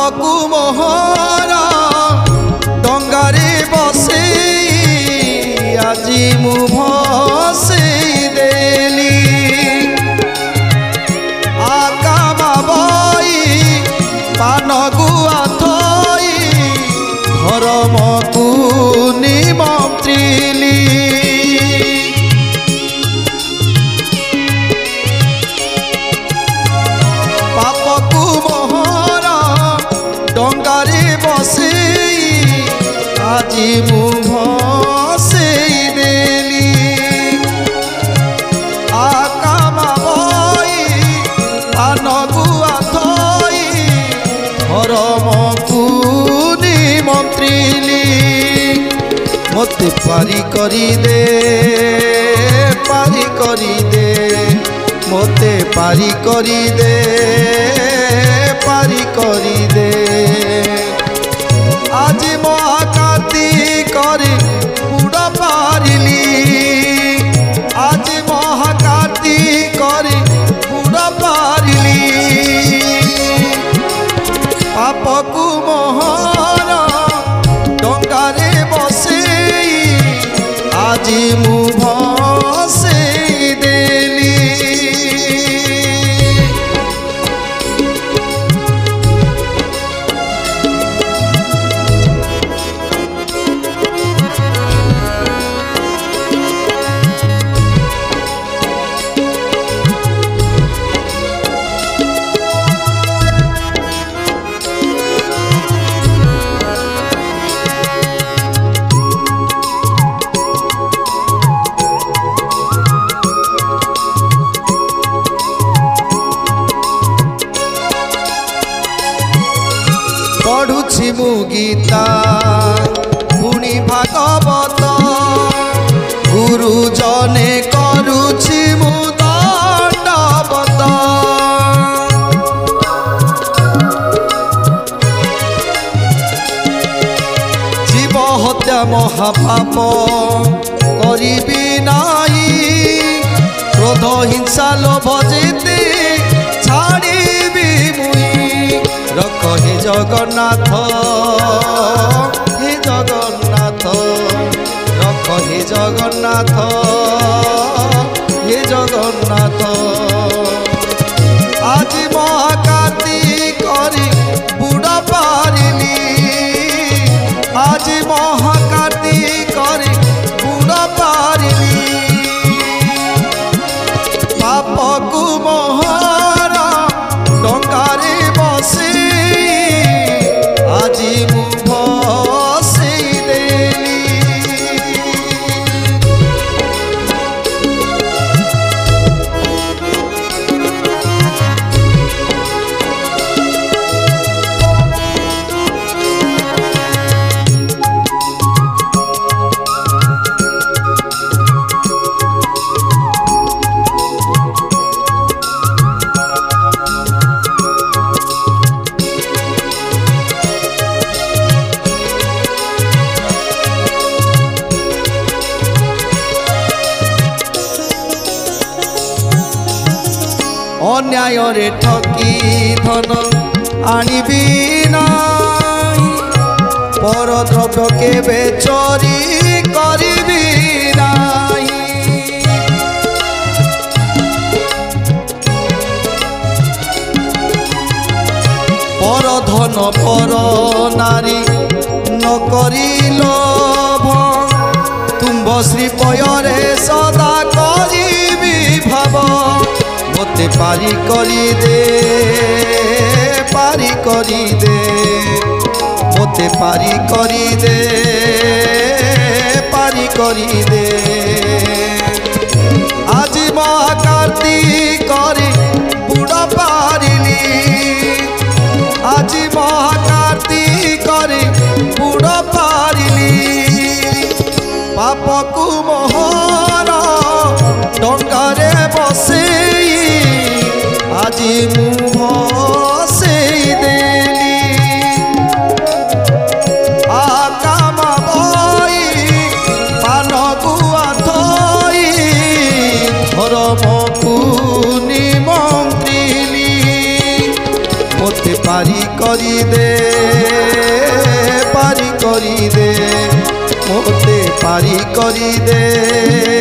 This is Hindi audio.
पापकु मोहर डंगारे बसे आजी मु भसई देली आकामा बई पान गुआ थई धर्मकु निमंत्रिली पापकु मोहर डंगारे बसे आजी मु भसई देली आकामा बई पान गुआ थई धर्मकु निमंत्रिली मते पारी करी दे मते पारी करी दे आज महाकार्तिक बुड़ पारिली आज महाकार्तिक बुड़ पारिली पापकु मोहर डंगारे बसे आज मु भसई देली पढ़ुछि मु गीता पुणी भागवत गुरुजने करुछि मु दंडवत जीव हत्या महापाप करिबी नाही क्रोध हिंसा लोभ जेते छाड़ीबी मुई रख हे जगन्नाथ रख हे जगन्नाथ आज महाकार्तिक बुड़ पारिली आज महाकार्तिक बुड़ पारिली पापकु मोहर डंगारे बसे आज मु भसई देली अन्याय रे ठकी धन आनिबी नाही पर द्रव्य केबे चोरी करिबी नाही पर धन पर नारी न करी लोभ तुम्भ श्री पयरे सदा करिबी भाव मते पारी करी दे मते पारी करी दे आज महाकार्तिक बुड़ पारिली आज महाकार्तिक बुड़ पारिली पापकु मोहर डंगारे बसे आज मु भसई देली आकामा बई पान गुआ थई धर्मकु निमंत्रिली मते पारी करी दे करी दे।